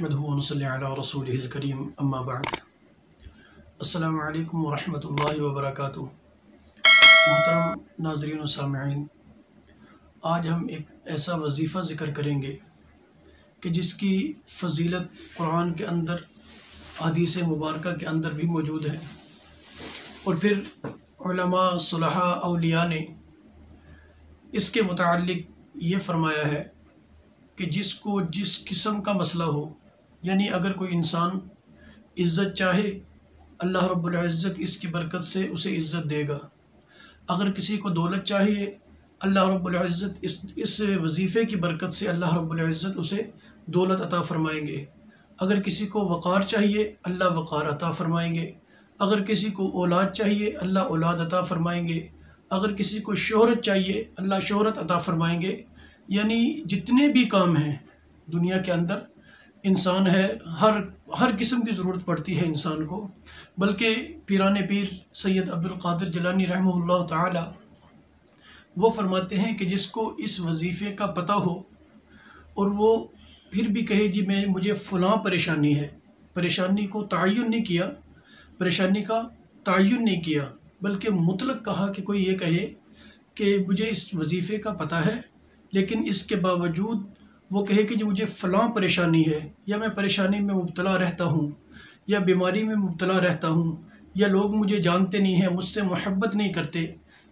नहमदुहु व नसल्ली अला रसूलिहिल करीम अम्मा बाद। अस्सलामु अलैकुम व रहमतुल्लाहि व बरकातुहू। मोहतरम नाज़रीन व सामिईन, आज हम एक ऐसा वजीफ़ा ज़िक्र करेंगे कि जिसकी फ़जीलत कुरान के अंदर, हदीस मुबारका के अंदर भी मौजूद है, और फिर उलमा, सुलहा, औलिया ने इसके मुताल्लिक़ ये फ़रमाया है कि जिसको जिस किस्म का मसला हो, यानी अगर कोई इंसान इज़्ज़त चाहे, अल्लाह रब्बुल इज़्ज़त इसकी बरकत से उसे इज़्ज़त देगा। अगर किसी को दौलत चाहिए, अल्लाह रब्बुल इज़्ज़त इस वजीफ़े की बरकत से अल्लाह रब्बुल इज़्ज़त उसे दौलत अता फ़रमाएंगे। अगर किसी को वक़ार चाहिए, अल्लाह वक़ार अता फ़रमाएंगे। अगर किसी को औलाद चाहिए, अल्लाह औलाद अता फ़रमाएंगे। अगर किसी को शोहरत चाहिए, अल्लाह शोहरत अता फ़रमाएंगे। यानी जितने भी काम हैं दुनिया के अंदर, इंसान है, हर किस्म की ज़रूरत पड़ती है इंसान को। बल्कि पीराने पीर सैयद अब्दुल क़ादिर जिलानी रहमहुल्लाह ताला वो फरमाते हैं कि जिसको इस वजीफ़े का पता हो और वो फिर भी कहे जी मुझे फ़लाँ परेशानी है, परेशानी को तयन नहीं किया, परेशानी का तयन नहीं किया, बल्कि मुतलक कहा कि कोई ये कहे कि मुझे इस वजीफ़े का पता है, लेकिन इसके बावजूद वो कहे कि जो मुझे फ़लाँ परेशानी है, या मैं परेशानी में मुब्तला रहता हूँ, या बीमारी में मुब्तला रहता हूँ, या लोग मुझे जानते नहीं हैं, मुझसे मोहब्बत नहीं करते,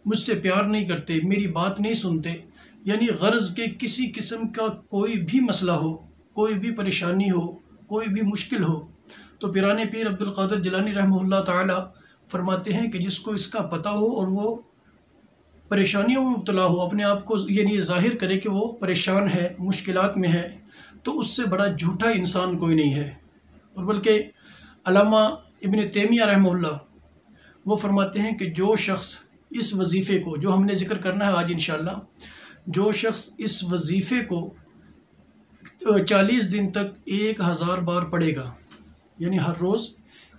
मुझसे प्यार नहीं करते, मेरी बात नहीं सुनते, यानी ग़र्ज़ के किसी किस्म का कोई भी मसला हो, कोई भी परेशानी हो, कोई भी मुश्किल हो, तो पीराने पीर अब्दुल क़ादिर जिलानी रहमहुल्लाह ताला फरमाते हैं कि जिसको इसका पता हो और वो परेशानियों में मुब्तला हो, अपने आप को यानी ज़ाहिर करे कि वो परेशान है, मुश्किलात में है, तो उससे बड़ा झूठा इंसान कोई नहीं है। और बल्कि अल्लामा इब्न तैमिया रहमहुल्लाह वो फरमाते हैं कि जो शख्स इस वजीफ़े को, जो हमने ज़िक्र करना है आज इंशाअल्लाह, जो शख्स इस वजीफ़े को 40 दिन तक 1000 बार पढ़ेगा, यानी हर रोज़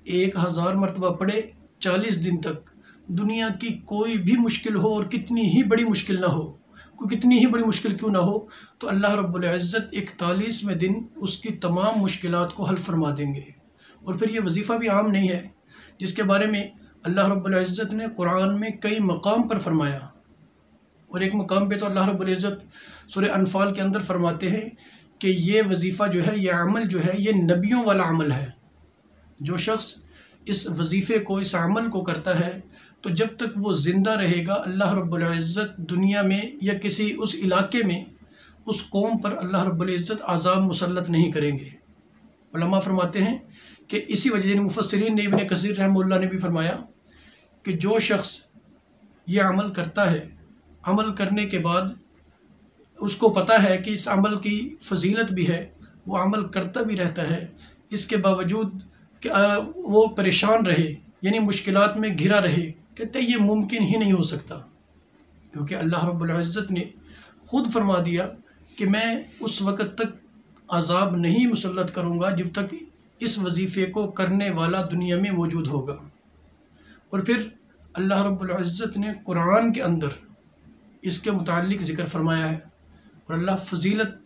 1000 मरतबा पढ़े 40 दिन तक, दुनिया की कोई भी मुश्किल हो और कितनी ही बड़ी मुश्किल ना हो, कोई कितनी ही बड़ी मुश्किल क्यों ना हो, तो अल्लाह रब्बुल इज़्ज़त 41वें दिन उसकी तमाम मुश्किलात को हल फरमा देंगे। और फिर ये वजीफ़ा भी आम नहीं है, जिसके बारे में अल्लाह रब्बुल इज़्ज़त ने कुरान में कई मकाम पर फरमाया। और एक मकाम पे तो अल्लाह रब्बुल इज़्ज़त सूरह अनफ़ाल के अंदर फरमाते हैं कि ये वजीफ़ा जो है, यह अमल जो है, ये नबियों वाला अमल है। जो शख्स इस वजीफ़े को, इस अमल को करता है, तो जब तक वो ज़िंदा रहेगा, अल्लाह रब्बुल इज़्ज़त दुनिया में या किसी उस इलाके में, उस कौम पर अल्लाह रब्बुल इज़्ज़त अज़ाब मुसल्लत नहीं करेंगे। उलमा फरमाते हैं कि इसी वजह से मुफस्सिरीन ने, इब्न कसीर रहमहुल्लाह ने भी फरमाया कि जो शख्स ये अमल करता है, अमल करने के बाद उसको पता है कि इस अमल की फ़जीलत भी है, वो अमल करता भी रहता है, इसके बावजूद कि वो परेशान रहे, यानी मुश्किलात में घिरा रहे, कहते ये मुमकिन ही नहीं हो सकता, क्योंकि अल्लाह रब्बुल इज़्ज़त ने ख़ुद फरमा दिया कि मैं उस वक़्त तक अज़ाब नहीं मुसल्लत करूँगा जब तक इस वजीफ़े को करने वाला दुनिया में मौजूद होगा। और फिर अल्लाह रब्बुल इज़्ज़त ने कुरान के अंदर इसके मुताल्लिक़ ज़िक्र फरमाया है, और अल्लाह फ़जीलत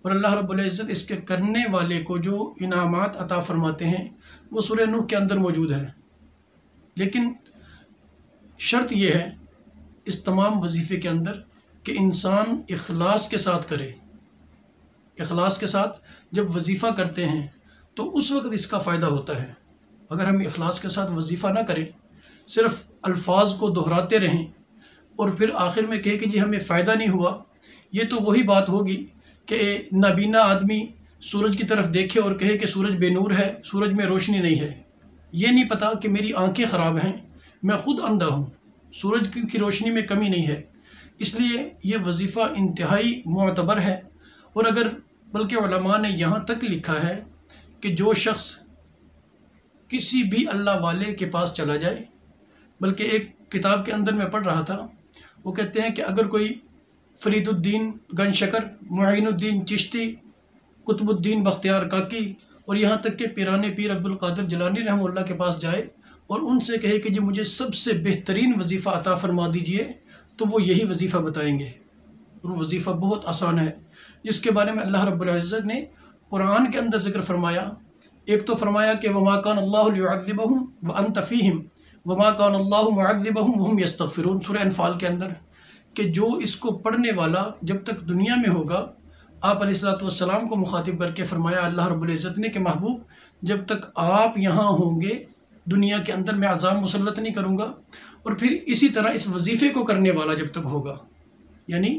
और अल्लाह रब्बुल इज़्ज़त इसके करने वाले को जो इनामात अता फ़रमाते हैं वो सूरह नूह के अंदर मौजूद है। लेकिन शर्त यह है इस तमाम वजीफ़े के अंदर कि इंसान इखलास के साथ करे। इखलास के साथ जब वजीफ़ा करते हैं तो उस वक़्त इसका फ़ायदा होता है। अगर हम इखलास के साथ वजीफ़ा ना करें, सिर्फ़ अल्फाज को दोहराते रहें और फिर आखिर में कहे कि जी हमें फ़ायदा नहीं हुआ, ये तो वही बात होगी कि नाबीना आदमी सूरज की तरफ देखे और कहे कि सूरज बेनूर है, सूरज में रोशनी नहीं है। ये नहीं पता कि मेरी आंखें ख़राब हैं, मैं ख़ुद अंधा हूँ, सूरज की रोशनी में कमी नहीं है। इसलिए ये वजीफ़ा इंतहाई मुअतबर है। और अगर बल्कि उलमा ने यहाँ तक लिखा है कि जो शख्स किसी भी अल्लाह वाले के पास चला जाए, बल्कि एक किताब के अंदर मैं पढ़ रहा था, वो कहते हैं कि अगर कोई फरीदुद्दीन गनशकर, मुईनुद्दीन चिश्ती, कुतुबुद्दीन बख्तियार काकी और यहाँ तक कि पीराने पीर अब्दुल क़ादिर जिलानी रहमहुल्लाह के पास जाए और उनसे कहे कि जी मुझे सबसे बेहतरीन वजीफ़ा अता फ़रमा दीजिए, तो वो यही वजीफ़ा बताएंगे। और वो वजीफ़ा बहुत आसान है, जिसके बारे में अल्लाह रब्बुल इज़्ज़त ने कुरान के अंदर जिक्र फरमाया, एक तो फरमाया कि वमा कान अल्लाहु लियुअज़्ज़िबहुम व अंत फ़ीहिम वमा कान अल्लाहु मुअज़्ज़िबहुम वहुम यस्तग़फ़िरून, सूरह अनफ़ाल के अंदर, कि जो इसको पढ़ने वाला जब तक दुनिया में होगा, आप अलैहिस्सलातु वस्सलाम को मुखातिब करके फरमाया अल्लाह रब्बुल इज़्ज़त ने कि महबूब जब तक आप यहाँ होंगे दुनिया के अंदर मैं अज़ाब मुसल्लत नहीं करूँगा। और फिर इसी तरह इस वजीफ़े को करने वाला जब तक होगा, यानी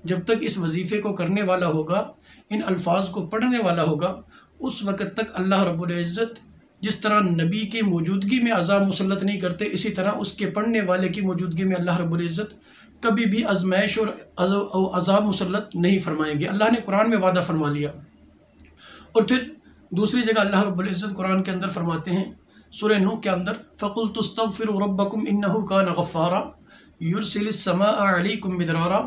जब तक इस वजीफ़े को करने वाला होगा, इन अल्फाज को पढ़ने वाला होगा, उस वक़्त तक अल्लाह रब्बुल इज़्ज़त जिस तरह नबी की मौजूदगी में अज़ाब मुसल्लत नहीं करते, इसी तरह उसके पढ़ने वाले की मौजूदगी में अल्लाह रब्बुल इज़्ज़त कभी भी आज़माइश और अज़ाब मुसल्लत नहीं फरमाएंगे। अल्लाह ने कुरान में वादा फरमा लिया। और फिर दूसरी जगह अल्लाह रब्बुल इज़्ज़त कुरान के अंदर फरमाते हैं सूरह नूह के अंदर, फ़क़ुल्तु अस्तग़फ़िरू रब्बकुम इन्नहु कान गफ़्फ़ारा युरसिलिस समाअ अलैकुम मिदरारा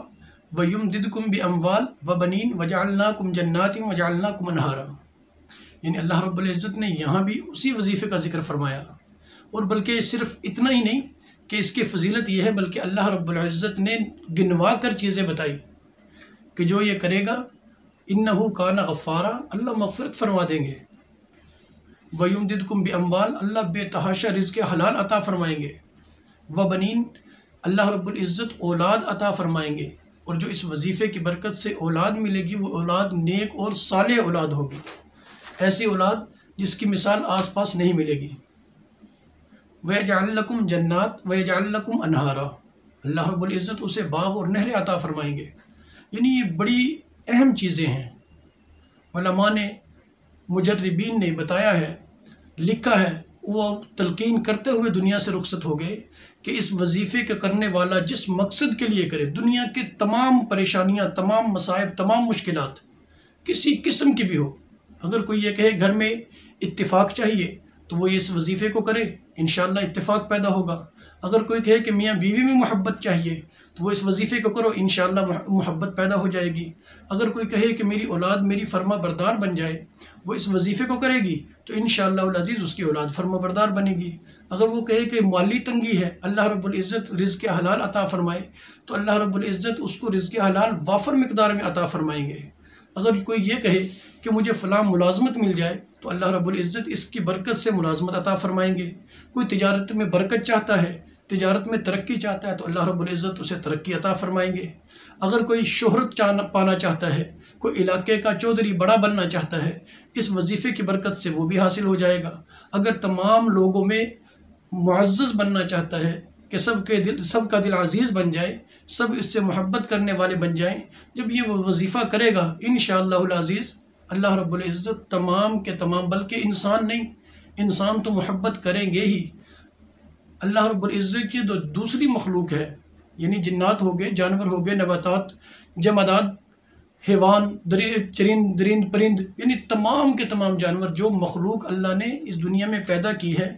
व युमदिदकुम बिअमवाल व बनीन वजअलनाकुम जन्नातिन वजअलनाकुम अनहारा। यानी अल्लाह रब्बुल इज़्ज़त ने यहाँ भी उसी वजीफ़े का जिक्र फरमाया। और बल्कि सिर्फ इतना ही नहीं कि इसकी फजीलत यह है, बल्कि अल्लाह रब्बुल इज़्ज़त ने गिनवा कर चीज़ें बताई कि जो ये करेगा इन्नहु कान गफ़्फ़ारा, अल्लाह मग़फ़िरत फरमा देंगे। व युमदिदकुम बिअमवाल, अल्लाह बेतहाशा रिज़्क़ हलाल अता फरमाएंगे। व बनीन, अल्लाह रब्बुल इज़्ज़त औलाद अता फरमाएंगे। और जो इस वजीफ़े की बरकत से औलाद मिलेगी वो औलाद नेक और सालेह औलाद होगी, ऐसी औलाद जिसकी मिसाल आस पास नहीं मिलेगी। वयजअल लकुम जन्नात वयजअल लकुम अनहारा, अल्लाह रब्बुल इज़्ज़त उसे बाग़ और नहरें अता फरमाएंगे। यानी ये बड़ी अहम चीज़ें हैं। उलमा ने, मुजर्रिबीन ने बताया है, लिखा है, वो तलकीन करते हुए दुनिया से रुखसत हो गए कि इस वजीफ़े के करने वाला जिस मकसद के लिए करे, दुनिया के तमाम परेशानियां, तमाम मसाइब, तमाम मुश्किलात किसी किस्म की भी हो, अगर कोई ये कहे घर में इत्तिफाक चाहिए तो वो इस वजीफ़े को करे, इंशाअल्लाह इत्तिफाक पैदा होगा। अगर कोई कहे कि मियाँ बीवी में मोहब्बत चाहिए तो वो इस वजीफ़े को करो, इंशाअल्लाह मोहब्बत पैदा हो जाएगी। अगर कोई कहे कि मेरी औलाद मेरी फर्मा बरदार बन जाए, वो इस वजीफ़े को करेगी तो इंशाअल्लाह अज़ीज़ उसकी औलाद फर्मा बरदार बनेगी। अगर वो कहे कि माली तंगी है, अल्लाह रब्बुल इज़्ज़त रिज़्क़ हलाल अता फ़रमाए, तो अल्लाह रब्बुल इज़्ज़त उसको रिज़्क़ हलाल वाफ़र मिक़दार में अता फ़रमाएंगे। अगर कोई ये कहे कि मुझे फ़लाँ मुलाज़मत मिल जाए तो अल्लाह रब्बुल इज़्ज़त इसकी बरकत से मुलाज़मत अता फ़रमाएंगे। कोई तिजारत में बरकत चाहता है, तिजारत में तरक्की चाहता है, तो अल्लाह रब्बुल इज़्ज़त उसे तरक्की अता फ़रमाएंगे। अगर कोई शोहरत पाना चाहता है, कोई इलाके का चौधरी बड़ा बनना चाहता है, इस वजीफ़े की बरकत से वो भी हासिल हो जाएगा। अगर तमाम लोगों में मुअज़्ज़ज़ बनना चाहता है कि सबका दिल अज़ीज़ बन जाए, सब इससे मोहब्बत करने वाले बन जाएं, जब ये वो वजीफ़ा करेगा इंशाअल्लाहुल अज़ीज़ अल्लाह रब्बुल इज़्ज़त तमाम के तमाम, बल्कि इंसान नहीं, इंसान तो मोहब्बत करेंगे ही, अल्लाह रब्बुल इज़्ज़त की जो दूसरी मखलूक है, यानी जिन्नात हो गए, जानवर हो गए, नबातात, जमादात, हैवान, दरिंद परिंद, यानी तमाम के तमाम जानवर, जो मखलूक अल्लाह ने इस दुनिया में पैदा की है,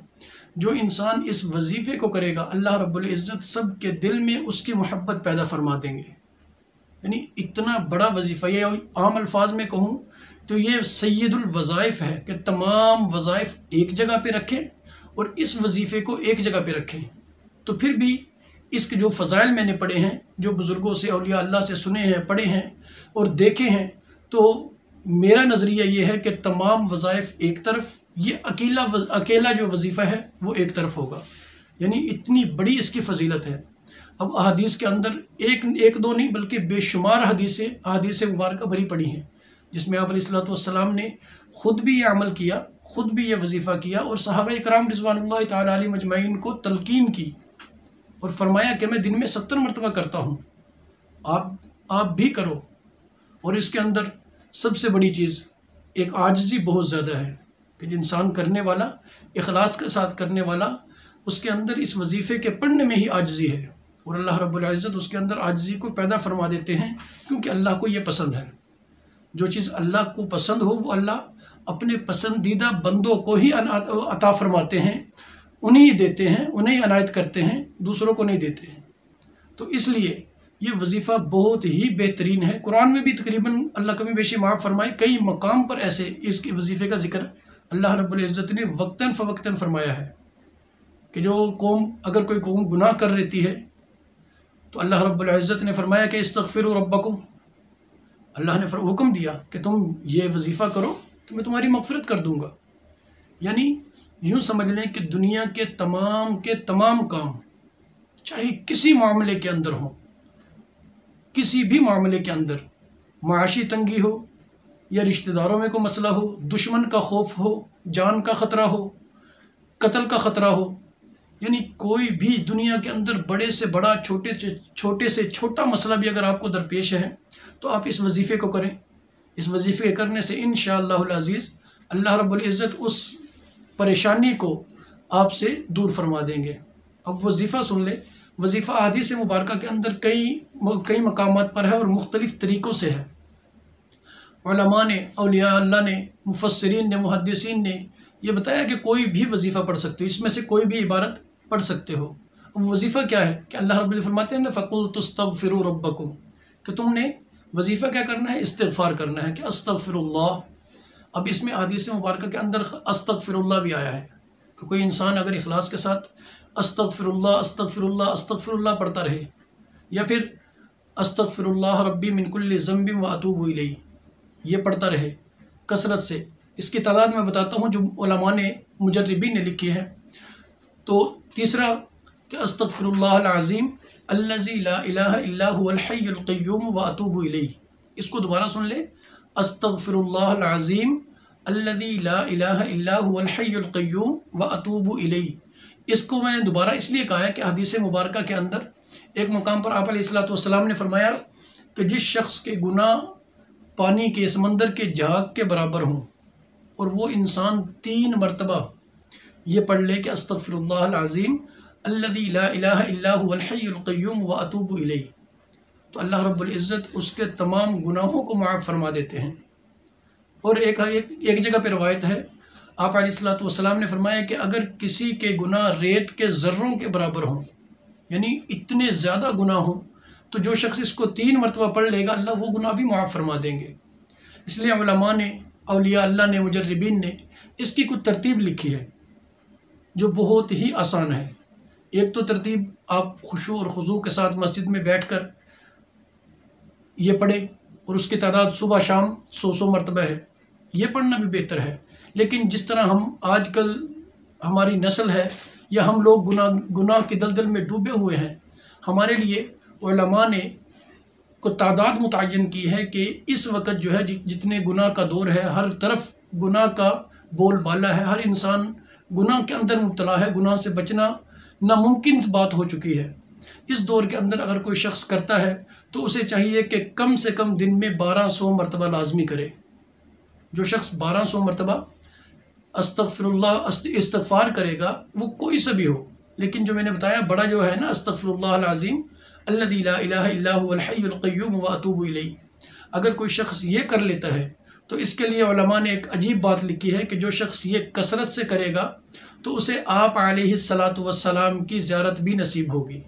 जो इंसान इस वजीफ़े को करेगा अल्लाह रब्बुल इज़्ज़त सब के दिल में उसकी मोहब्बत पैदा फरमा देंगे। यानी इतना बड़ा वजीफ़ा, ये आम अल्फाज में कहूँ तो ये सैयदुल वज़ाइफ है कि तमाम वज़ाइफ एक जगह पे रखें और इस वजीफ़े को एक जगह पे रखें। तो फिर भी इसके जो फ़ज़ाइल मैंने पढ़े हैं, जो बुज़ुर्गों से, औलिया अल्लाह से सुने हैं, पढ़े हैं और देखे हैं, तो मेरा नज़रिया ये है कि तमाम वज़ाइफ एक तरफ, ये अकेला जो वजीफ़ा है वो एक तरफ होगा। यानी इतनी बड़ी इसकी फ़जीलत है। अब अहादीस के अंदर एक दो नहीं बल्कि बेशुमार हदीसें मुबारक भरी पड़ी हैं, जिसमें आप अलैहिस्सलातु वस्सलाम ने ख़ुद भी ये अमल किया, ख़ुद भी ये वजीफ़ा किया और सहाबा इकराम रिज़वानुल्लाहि तआला अलैहिम अजमईन को तलकीन की और फरमाया कि मैं दिन में 70 मरतबा करता हूँ, आप भी करो। और इसके अंदर सबसे बड़ी चीज़ एक आजिज़ी बहुत ज़्यादा है कि इंसान करने वाला, इखलास के साथ करने वाला, उसके अंदर इस वजीफ़े के पढ़ने में ही आजिज़ी है और अल्लाह रब्बुल इज़्ज़त उसके अंदर आजिज़ी को पैदा फरमा देते हैं, क्योंकि अल्लाह को ये पसंद है। जो चीज़ अल्लाह को पसंद हो वो अल्लाह अपने पसंदीदा बंदों को ही अता फरमाते हैं, उन्हीं देते हैं, उन्हें अनायत करते हैं, दूसरों को नहीं देते हैं। तो इसलिए ये वजीफ़ा बहुत ही बेहतरीन है। कुरान में भी तकरीबन अल्लाह कमी बेशी माफ़ फरमाए कई मकाम पर ऐसे इसके वजीफ़े का जिक्र अल्लाह रब्बुल इज़्ज़त ने वक्तन फ़वक्तन फरमाया है कि जो कौम, अगर कोई कौम गुनाह कर लेती है तो अल्लाह रब्बुल इज़्ज़त ने फरमाया कि इस्तग़फ़िरू रब्बकुम, अल्लाह ने हुक्म दिया कि तुम ये वजीफ़ा करो تو میں تمہاری مغفرت کر دوں گا۔ یعنی یوں سمجھ لیں کہ دنیا کے تمام کام، چاہے کسی معاملے کے اندر ہوں، کسی بھی معاملے کے اندر، معاشی تنگی ہو یا رشتہ داروں میں کوئی مسئلہ ہو، دشمن کا خوف ہو، جان کا خطرہ ہو، قتل کا خطرہ ہو، یعنی کوئی بھی دنیا کے اندر بڑے سے بڑا، چھوٹے سے چھوٹا مسئلہ بھی اگر آپ کو درپیش ہے تو آپ اس وظیفے کو کریں۔ اس وظیفے کرنے سے انشاءاللہ العزیز اللہ رب العزت اس پریشانی کو آپ سے دور فرما دیں گے۔ اب وظیفہ سن لیں۔ وظیفہ احادیث مبارکہ کے اندر کئی مقامات پر ہے اور مختلف طریقوں سے ہے۔ علماء نے، اولیاء اللہ نے، مفسرین نے، محدثین نے یہ بتایا کہ کوئی بھی وظیفہ پڑھ سکتے ہو، اس میں سے کوئی بھی عبارت پڑھ سکتے ہو۔ اب وظیفہ کیا ہے کہ اللہ رب العزت فرماتے ہیں فَقُلْتُ اسْتَغْفِرُوا رَبَّكُمْ، کہ تم نے وظیفہ کیا کرنا ہے؟ استغفار کرنا ہے کہ استغفر اللہ۔ اب اس میں احادیث مبارکہ کے اندر استغفر اللہ بھی آیا ہے کہ کوئی انسان اگر اخلاص کے ساتھ استغفر اللہ استغفر اللہ استغفر اللہ پڑھتا رہے، یا پھر استغفر اللہ ربی من کل ذنب واتوب الیہ یہ پڑھتا رہے کثرت سے، اس کی تعداد میں بتاتا ہوں جو علماء نے، مجربین نے لکھی ہے۔ تو تیسرا کہ استغفر اللہ العظیم الذی لا الہ الا هو الحی القیوم واتوب الیہ، اس کو دوبارہ سن لے، استغفر اللہ العظیم الذی لا الہ الا هو الحی القیوم واتوب الیہ۔ اس کو میں نے دوبارہ اس لیے کہا ہے کہ حدیث مبارکہ کے اندر ایک مقام پر آپ علیہ السلام نے فرمایا کہ جس شخص کے گناہ پانی کے سمندر کے جھاگ کے برابر ہوں اور وہ انسان 3 مرتبہ یہ پڑھ لے کہ استغفر اللہ العظیم الذی لا الہ الا هو الحی القیوم واتوب الیہ، تو اللہ رب العزت اس کے تمام گناہوں کو معاف فرما دیتے ہیں۔ اور ایک جگہ پہ روایت ہے، آپ علیہ السلام نے فرمایا کہ اگر کسی کے گناہ ریت کے ذروں کے برابر ہوں، یعنی اتنے زیادہ گناہ ہوں، تو جو شخص اس کو 3 مرتبہ پڑھ لے گا اللہ وہ گناہ بھی معاف فرما دیں گے۔ اس لیے علماء نے، اولیاء اللہ نے، مجربین نے اس کی کچھ ترتیب لکھی ہے جو بہت ہی آسان ہے۔ ایک تو ترتیب آپ خشوع اور خضوع کے ساتھ مسجد میں بیٹھ کر یہ پڑھیں، اور اس کی تعداد صبح شام 100 مرتبہ ہے، یہ پڑھنا بھی بہتر ہے۔ لیکن جس طرح ہم آج کل ہماری نسل ہے یا ہم لوگ گناہ کی دلدل میں ڈوبے ہوئے ہیں، ہمارے لیے علماء نے کو تعداد متعین کی ہے کہ اس وقت جو ہے جتنے گناہ کا دور ہے، ہر طرف گناہ کا بول بالا ہے، ہر انسان گناہ کے اندر مبتلا ہے، گناہ سے بچنا ناممکن بات ہو چکی ہے۔ اس دور کے اندر اگر کوئی شخص کرتا ہے تو اسے چاہیے کہ کم سے کم دن میں 1200 مرتبہ لازمی کرے۔ جو شخص 1200 مرتبہ استغفر اللہ استغفار کرے گا، وہ کوئی سا بھی ہو، لیکن جو میں نے بتایا بڑا جو ہے نا، استغفر اللہ العظیم الذی لا الہ الا هو الحی القیوم واتوب الیہ، اگر کوئی شخص یہ کر لیتا ہے تو اس کے لیے علماء نے ایک عجیب بات لکھی ہے کہ جو شخص یہ کثرت سے کرے گا تو اسے آپ علیہ السلام کی زیارت بھی نصیب ہوگی۔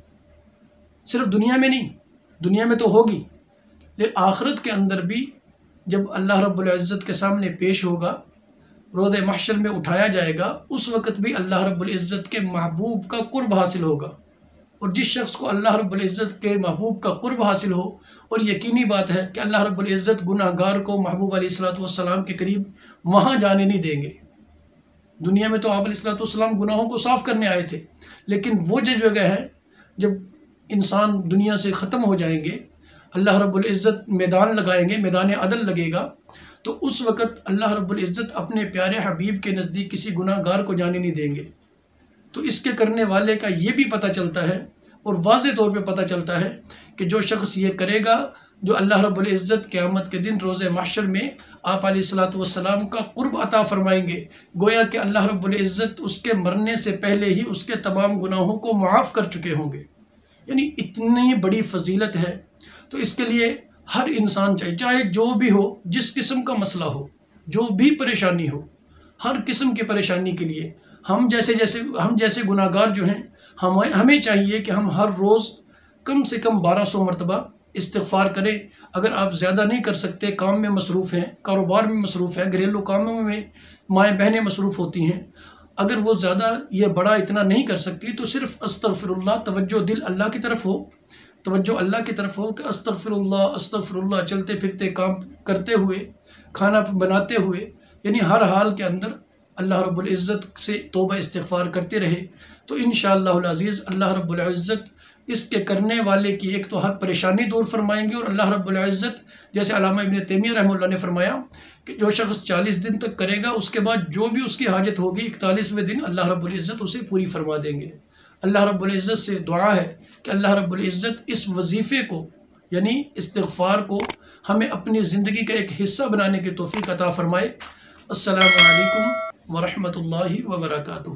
صرف دنیا میں نہیں، دنیا میں تو ہوگی، لیکن آخرت کے اندر بھی جب اللہ رب العزت کے سامنے پیش ہوگا، روز محشر میں اٹھایا جائے گا، اس وقت بھی اللہ رب العزت کے محبوب کا قرب حاصل ہوگا۔ اور جس شخص کو اللہ رب العزت کے محبوب کا قرب حاصل ہو، اور یقینی بات ہے کہ اللہ رب العزت گناہ گار کو محبوب علیہ السلام کے قریب وہاں جانے نہیں دیں گے۔ دنیا میں تو آپ علیہ السلام گناہوں کو صاف کرنے آئے تھے، لیکن وہ جو جگہ ہے جب انسان دنیا سے ختم ہو جائیں گے، اللہ رب العزت میدان لگائیں گے، میدان عدل لگے گا، تو اس وقت اللہ رب العزت اپنے پیارے حبیب کے نزدیک کسی گناہ گار کو جانے نہیں دیں گے۔ تو اس کے کرنے والے کا یہ بھی پتہ چلتا ہے اور واضح طور پہ پتہ چلتا ہے کہ جو شخص یہ کرے گا، جو اللہ رب العزت قیامت کے دن روز محشر میں آپ علیہ السلام کا قرب عطا فرمائیں گے، گویا کہ اللہ رب العزت اس کے مرنے سے پہلے ہی اس کے تمام گناہوں کو معاف کر چکے ہوں گے۔ یعنی اتنی بڑی فضیلت ہے، تو اس کے لیے ہر انسان چاہے جو بھی ہو، جس قسم کا مسئلہ ہو، جو بھی پریشانی ہو، ہر قسم کی پریشانی کے لیے ہم جیسے گناہ گار جو ہیں، ہمیں چاہیے کہ ہم ہر روز کم سے کم 1200 مرتبہ استغفار کریں۔ اگر آپ زیادہ نہیں کر سکتے، کام میں مصروف ہیں، کاروبار میں مصروف ہیں، گھریلو کاموں میں مائیں بہنیں مصروف ہوتی ہیں، اگر وہ زیادہ یہ بڑا اتنا نہیں کر سکتی تو صرف استغفر اللہ، توجہ دل اللہ کی طرف ہو، توجہ اللہ کی طرف ہو کہ استغفر اللہ چلتے پھرتے کام کرتے ہوئے، کھانا بناتے ہوئے یعنی ہر حال کے اندر اللہ رب العزت سے توبہ استغفار کرتے رہے تو انشاءاللہ العزیز اللہ رب العزت اس کے کرنے والے کی ایک تو ہر پریشانی دور فرمائیں گے، اور اللہ رب العزت جیسے علامہ ابن تیمیہ رحمہ اللہ نے فرمایا کہ جو شخص 40 دن تک کرے گا اس کے بعد جو بھی اس کی حاجت ہوگی 41ویں دن اللہ رب العزت اسے پوری فرما دیں گے۔ اللہ رب العزت سے دعا ہے کہ اللہ رب العزت اس وظیفے کو یعنی استغفار کو ہمیں اپنی زندگی کا ایک حصہ بنانے کی توفیق عطا فرمائے۔ السلام علیکم ورحمۃ اللہ وبرکاتہ۔